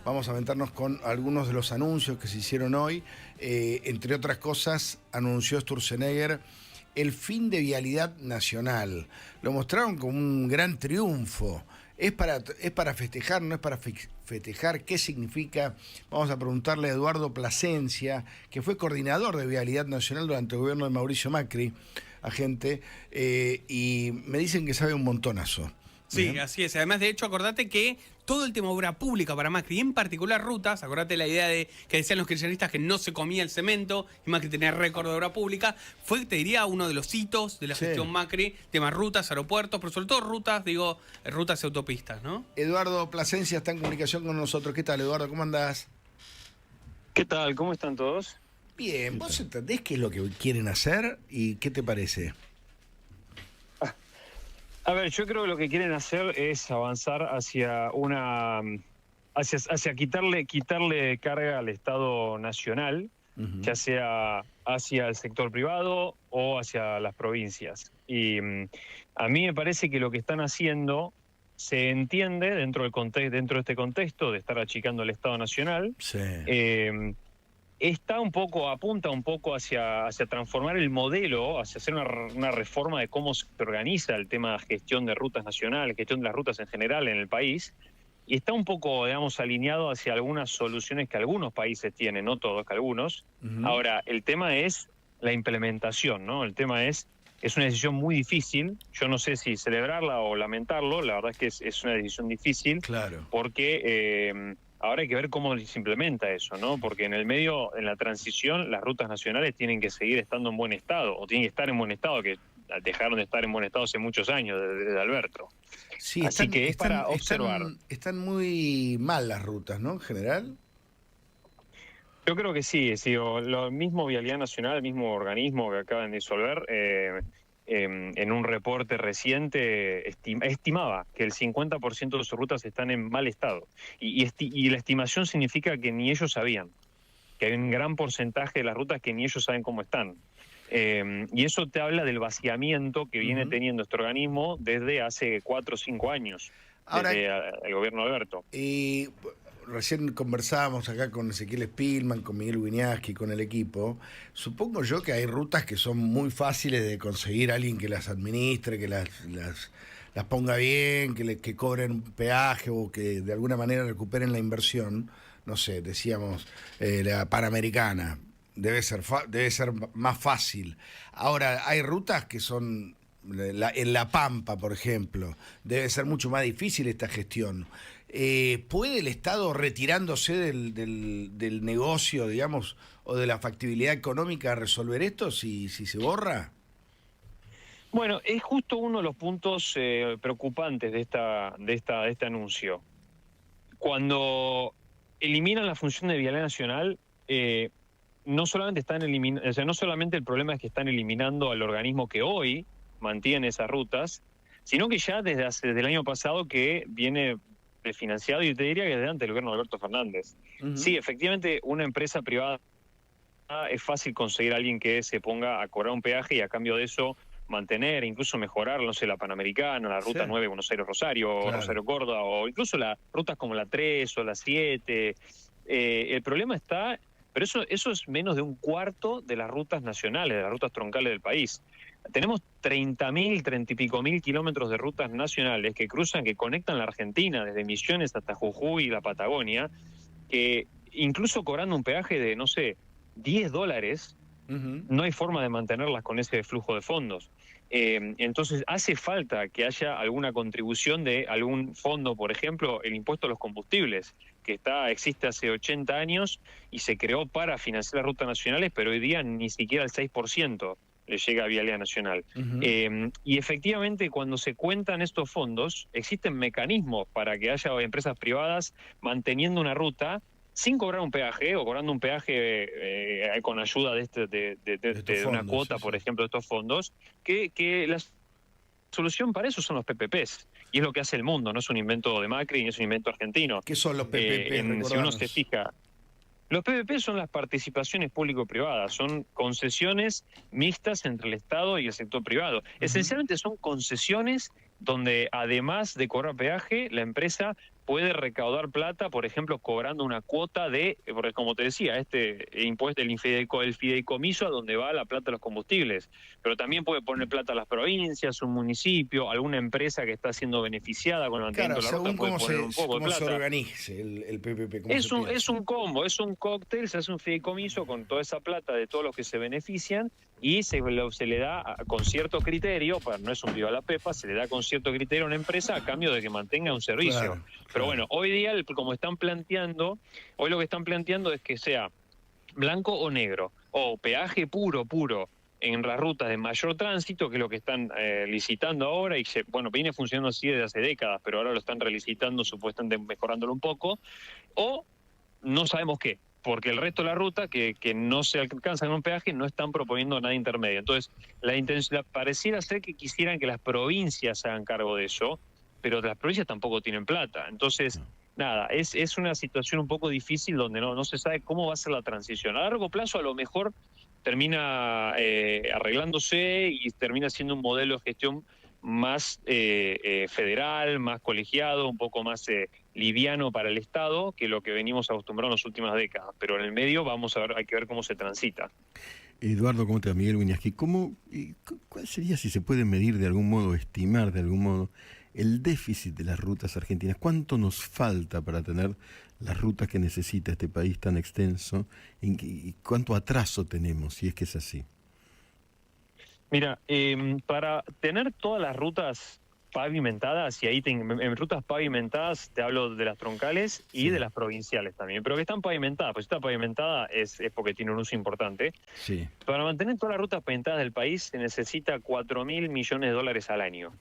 vamos a aventarnos con algunos de los anuncios que se hicieron hoy. Entre otras cosas, anunció Sturzenegger el fin de vialidad nacional. Lo mostraron como un gran triunfo. ¿Es para festejar, no es para festejar? ¿Qué significa? Vamos a preguntarle a Eduardo Plasencia, que fue coordinador de Vialidad Nacional durante el gobierno de Mauricio Macri, agente, y me dicen que sabe un montonazo. Sí, ¿Bien? así es. Además, de hecho, acordate que todo el tema obra pública para Macri, y en particular rutas, acordate la idea de que decían los kirchneristas que no se comía el cemento, y Macri tenía récord de obra pública, fue, te diría, uno de los hitos de la gestión Macri, tema rutas, aeropuertos, pero sobre todo rutas, rutas y autopistas, ¿no? Eduardo Plasencia está en comunicación con nosotros. ¿Qué tal, Eduardo? ¿Cómo andás? ¿Qué tal? ¿Cómo están todos? Bien, ¿vos entendés qué es lo que quieren hacer y qué te parece? A ver, yo creo que lo que quieren hacer es avanzar hacia hacia quitarle carga al Estado nacional, ya sea hacia el sector privado o hacia las provincias. Y a mí me parece que lo que están haciendo se entiende dentro de este contexto de estar achicando el Estado nacional. Sí. Apunta un poco hacia transformar el modelo, hacia hacer una reforma de cómo se organiza el tema de gestión de rutas nacionales, gestión de las rutas en general en el país, y está un poco, digamos, alineado hacia algunas soluciones que algunos países tienen, no todos, que algunos. Ahora, el tema es la implementación, ¿no? El tema es una decisión muy difícil. Yo no sé si celebrarla o lamentarlo, la verdad es que es una decisión difícil. Claro. Porque ahora hay que ver cómo se implementa eso, ¿no? Porque en el medio, en la transición, las rutas nacionales tienen que seguir estando en buen estado, o tienen que estar en buen estado, que dejaron de estar en buen estado hace muchos años, desde Alberto. Sí, así que es para observar. Están muy mal las rutas, ¿no? En general. Yo creo que sí, lo mismo Vialidad Nacional, el mismo organismo que acaban de disolver, en un reporte reciente estimaba que el 50% de sus rutas están en mal estado. Y la estimación significa que ni ellos sabían, que hay un gran porcentaje de las rutas que ni ellos saben cómo están. Y eso te habla del vaciamiento que viene teniendo este organismo desde hace 4 o 5 años, Ahora, desde el gobierno de Alberto. Recién conversábamos acá con Ezequiel Spillman, con Miguel Wiñaski, con el equipo. Supongo yo que hay rutas que son muy fáciles de conseguir alguien que las administre, que las ponga bien, que cobren un peaje o que de alguna manera recuperen la inversión. No sé, decíamos la Panamericana. Debe ser más fácil. Ahora, hay rutas que son... en La Pampa, por ejemplo, debe ser mucho más difícil esta gestión. ¿Puede el Estado, retirándose del negocio, digamos, o de la factibilidad económica, resolver esto si se borra? Bueno, es justo uno de los puntos preocupantes de este anuncio. Cuando eliminan la función de Vialidad Nacional, no solamente no solamente el problema es que están eliminando al organismo que hoy mantiene esas rutas, sino que ya desde el año pasado que viene financiado, y te diría que desde antes del gobierno de Alberto Fernández. Sí, efectivamente, una empresa privada es fácil conseguir a alguien que se ponga a cobrar un peaje y a cambio de eso mantener, incluso mejorar, no sé, la Panamericana, la Ruta 9 Buenos Aires-Rosario, Claro. Rosario-Córdoba, o incluso las rutas como la 3 o la 7. El problema está, pero eso es menos de un cuarto de las rutas nacionales, de las rutas troncales del país. Tenemos 30 y pico mil kilómetros de rutas nacionales que conectan la Argentina, desde Misiones hasta Jujuy y la Patagonia, que incluso cobrando un peaje de, no sé, $10, no hay forma de mantenerlas con ese flujo de fondos. Entonces hace falta que haya alguna contribución de algún fondo, por ejemplo, el impuesto a los combustibles, que existe hace 80 años y se creó para financiar las rutas nacionales, pero hoy día ni siquiera el 6% le llega a Vialidad Nacional. Y efectivamente, cuando se cuentan estos fondos, existen mecanismos para que haya empresas privadas manteniendo una ruta sin cobrar un peaje o cobrando un peaje con ayuda de una cuota, por ejemplo, de estos fondos, que la solución para eso son los PPPs. Y es lo que hace el mundo, no es un invento de Macri ni es un invento argentino. ¿Qué son los PPP? Si uno se fija, los PPP son las participaciones público-privadas, son concesiones mixtas entre el Estado y el sector privado. Esencialmente son concesiones donde, además de cobrar peaje, la empresa puede recaudar plata, por ejemplo, cobrando una cuota de, porque como te decía, este impuesto, el fideicomiso a donde va la plata de los combustibles, pero también puede poner plata a las provincias, un municipio, alguna empresa que está siendo beneficiada con el mantenimiento Claro, de la ruta según puede poner un poco de cómo se plata. organice el PPP, cómo Es se un, piensa. es un combo, es un cóctel, se hace un fideicomiso con toda esa plata de todos los que se benefician y se le da con cierto criterio, no es un viva la pepa, se le da con cierto criterio a una empresa a cambio de que mantenga un servicio. Claro, Pero claro. bueno, hoy día, como están planteando, hoy lo que están planteando es que sea blanco o negro, o peaje puro en las rutas de mayor tránsito, que es lo que están licitando ahora, y bueno, viene funcionando así desde hace décadas, pero ahora lo están relicitando, supuestamente mejorándolo un poco, o no sabemos qué, porque el resto de la ruta, que no se alcanza con un peaje, no están proponiendo nada intermedio. Entonces, pareciera ser que quisieran que las provincias se hagan cargo de eso, pero las provincias tampoco tienen plata. Entonces, nada, es una situación un poco difícil donde no se sabe cómo va a ser la transición. A largo plazo, a lo mejor termina arreglándose y termina siendo un modelo de gestión más federal, más colegiado, un poco más liviano para el Estado que lo que venimos acostumbrados en las últimas décadas. Pero en el medio vamos a ver, hay que ver cómo se transita. Eduardo, ¿cómo te va? Miguel Wiñaski. ¿Cuál sería, si se puede medir de algún modo, estimar de algún modo, el déficit de las rutas argentinas? ¿Cuánto nos falta para tener las rutas que necesita este país tan extenso? ¿Y cuánto atraso tenemos, si es que es así? Mira, para tener todas las rutas pavimentadas, y ahí en rutas pavimentadas te hablo de las troncales y de las provinciales también, pero que están pavimentadas, pues si está pavimentada es porque tiene un uso importante. Sí. Para mantener todas las rutas pavimentadas del país se necesita 4.000 millones de dólares al año.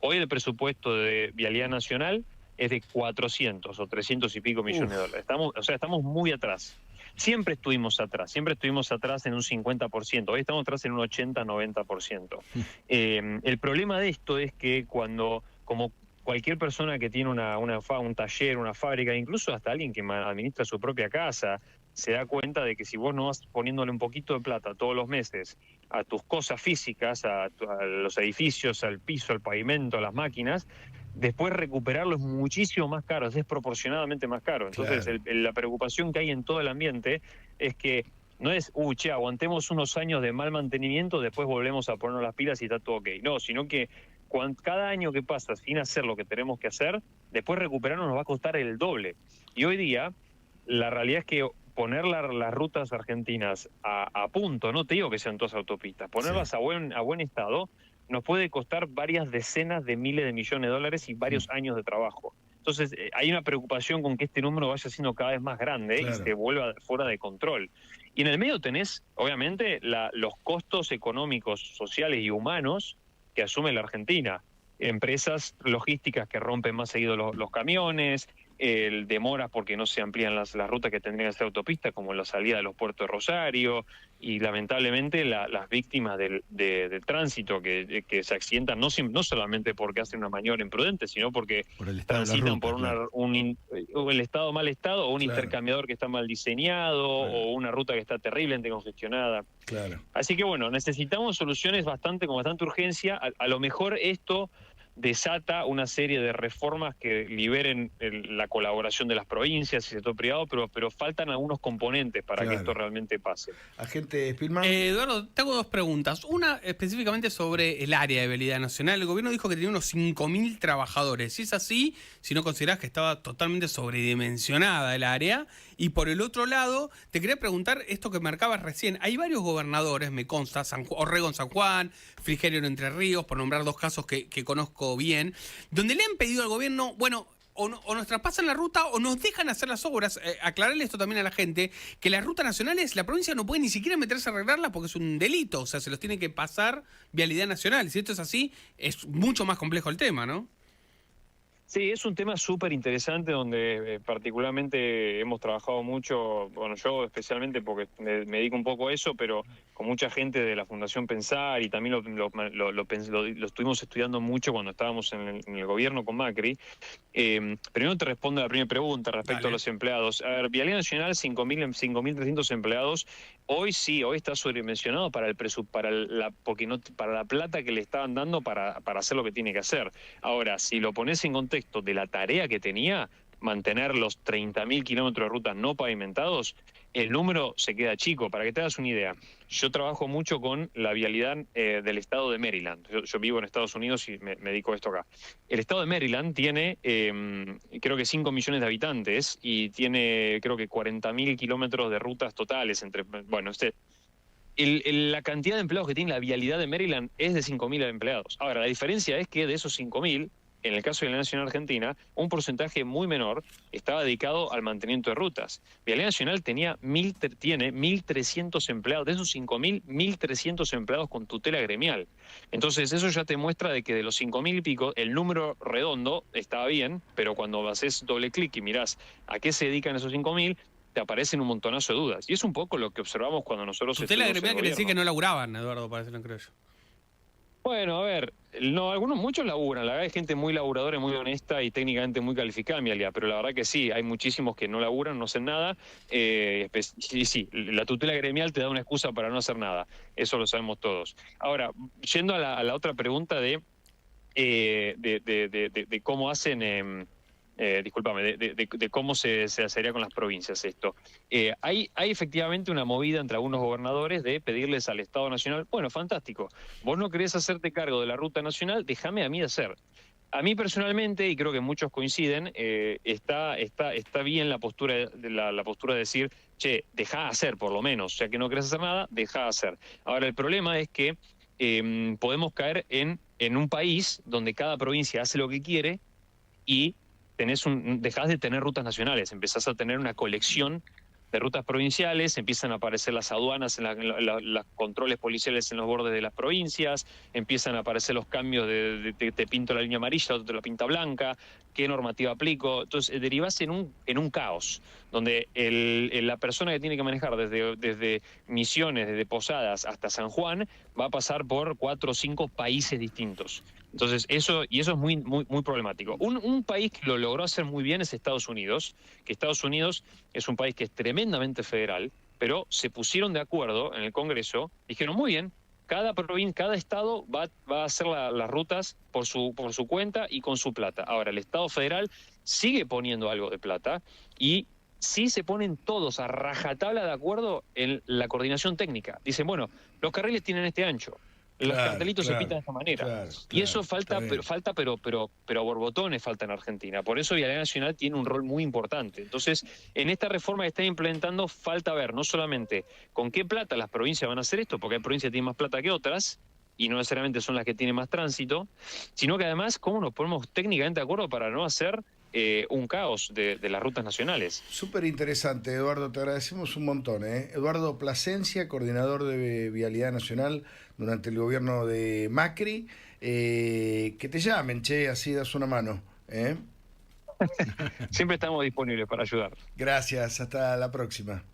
Hoy el presupuesto de Vialidad Nacional es de 400 o 300 y pico millones de dólares. Estamos muy atrás. Siempre estuvimos atrás en un 50%, hoy estamos atrás en un 80-90%. El problema de esto es que como cualquier persona que tiene un taller, una fábrica, incluso hasta alguien que administra su propia casa, se da cuenta de que si vos no vas poniéndole un poquito de plata todos los meses a tus cosas físicas, a los edificios, al piso, al pavimento, a las máquinas, después recuperarlo es muchísimo más caro, es desproporcionadamente más caro. Entonces, Claro. la preocupación que hay en todo el ambiente es que no es, aguantemos unos años de mal mantenimiento, después volvemos a ponernos las pilas y está todo ok. No, sino que cada año que pasa sin hacer lo que tenemos que hacer, después recuperarnos nos va a costar el doble. Y hoy día, la realidad es que poner las rutas argentinas a punto, no te digo que sean todas autopistas, ponerlas a buen estado, nos puede costar varias decenas de miles de millones de dólares y varios años de trabajo. Entonces, hay una preocupación con que este número vaya siendo cada vez más grande y se vuelva fuera de control. Y en el medio tenés, obviamente, los costos económicos, sociales y humanos que asume la Argentina. Empresas logísticas que rompen más seguido los camiones, demoras porque no se amplían las rutas que tendrían que ser autopistas, como la salida de los puertos de Rosario, y lamentablemente las víctimas del tránsito que se accidentan no solamente porque hacen una maniobra imprudente, sino porque Por el estado transitan de la ruta, por el estado mal estado, o un intercambiador que está mal diseñado, o una ruta que está terriblemente congestionada. Claro. Así que bueno, necesitamos soluciones con bastante urgencia. A lo mejor esto desata una serie de reformas que liberen la colaboración de las provincias y el sector privado, pero faltan algunos componentes para que esto realmente pase. Agente Spillman. Eduardo, te hago dos preguntas. Una específicamente sobre el área de Vialidad Nacional. El gobierno dijo que tenía unos 5.000 trabajadores. Si es así, si no considerás que estaba totalmente sobredimensionada el área. Y por el otro lado, te quería preguntar esto que marcabas recién. Hay varios gobernadores, me consta, Orrego San Juan, Frigerio en Entre Ríos, por nombrar dos casos que conozco bien, donde le han pedido al gobierno, bueno, o nos traspasan la ruta o nos dejan hacer las obras. Aclararle esto también a la gente, que las rutas nacionales, la provincia no puede ni siquiera meterse a arreglarla porque es un delito, o sea, se los tiene que pasar Vialidad Nacional. Si esto es así, es mucho más complejo el tema, ¿no? Sí, es un tema súper interesante donde particularmente hemos trabajado mucho, bueno, yo especialmente porque me dedico un poco a eso, pero con mucha gente de la Fundación Pensar y también lo estuvimos estudiando mucho cuando estábamos en el gobierno con Macri. Primero te respondo a la primera pregunta respecto a los empleados. A ver, Vialidad Nacional, 5.300 empleados. Hoy está sobredimensionado para la plata que le estaban dando para hacer lo que tiene que hacer. Ahora, si lo pones en contexto de la tarea que tenía, mantener los 30.000 kilómetros de rutas no pavimentados, el número se queda chico. Para que te hagas una idea, yo trabajo mucho con la vialidad del estado de Maryland. Yo vivo en Estados Unidos y me dedico a esto acá. El estado de Maryland tiene, creo que 5 millones de habitantes y tiene, creo que 40.000 kilómetros de rutas totales. La cantidad de empleados que tiene la vialidad de Maryland es de 5.000 empleados. Ahora, la diferencia es que de esos 5.000, en el caso de Vialidad Nacional Argentina, un porcentaje muy menor estaba dedicado al mantenimiento de rutas. Vialidad Nacional tiene 1.300 empleados, de esos 5.000, 1.300 empleados con tutela gremial. Entonces, eso ya te muestra de que de los 5.000 y pico, el número redondo estaba bien, pero cuando haces doble clic y mirás a qué se dedican esos 5.000, te aparecen un montonazo de dudas. Y es un poco lo que observamos cuando nosotros... Tutela gremial quiere decir que no laburaban, Eduardo, para eso no creo yo. Bueno, a ver, no, muchos laburan, la verdad hay gente muy laburadora, muy honesta y técnicamente muy calificada en mi alianza, pero la verdad que sí, hay muchísimos que no laburan, no hacen nada, y sí, la tutela gremial te da una excusa para no hacer nada, eso lo sabemos todos. Ahora, yendo a la otra pregunta de cómo hacen... discúlpame, de cómo se haría con las provincias esto. Hay efectivamente una movida entre algunos gobernadores de pedirles al Estado Nacional, bueno, fantástico, vos no querés hacerte cargo de la ruta nacional, déjame a mí hacer. A mí personalmente, y creo que muchos coinciden, está bien la postura de decir, che, dejá hacer por lo menos, ya que no querés hacer nada, dejá hacer. Ahora, el problema es que podemos caer en un país donde cada provincia hace lo que quiere y dejás de tener rutas nacionales, empezás a tener una colección de rutas provinciales, empiezan a aparecer las aduanas, los controles policiales en los bordes de las provincias, empiezan a aparecer los cambios te pinto la línea amarilla, otro te la pinta blanca, qué normativa aplico. Entonces derivás en un caos, donde la persona que tiene que manejar desde Misiones, desde Posadas hasta San Juan, va a pasar por 4 o 5 países distintos. Entonces, eso es muy, muy, muy problemático. Un país que lo logró hacer muy bien es Estados Unidos, que Estados Unidos es un país que es tremendamente federal, pero se pusieron de acuerdo en el Congreso, dijeron, muy bien, cada estado va a hacer las rutas por su cuenta y con su plata. Ahora, el Estado federal sigue poniendo algo de plata y sí se ponen todos a rajatabla de acuerdo en la coordinación técnica. Dicen, bueno, los carriles tienen este ancho. Los cartelitos se pintan de esta manera. Y eso falta pero a borbotones falta en Argentina. Por eso Vialidad Nacional tiene un rol muy importante. Entonces, en esta reforma que están implementando, falta ver no solamente con qué plata las provincias van a hacer esto, porque hay provincias que tienen más plata que otras, y no necesariamente son las que tienen más tránsito, sino que además cómo nos ponemos técnicamente de acuerdo para no hacer un caos de las rutas nacionales. Súper interesante, Eduardo, te agradecemos un montón. Eduardo Plasencia, coordinador de Vialidad Nacional durante el gobierno de Macri. Que te llamen, che, así das una mano. Siempre estamos disponibles para ayudar. Gracias, hasta la próxima.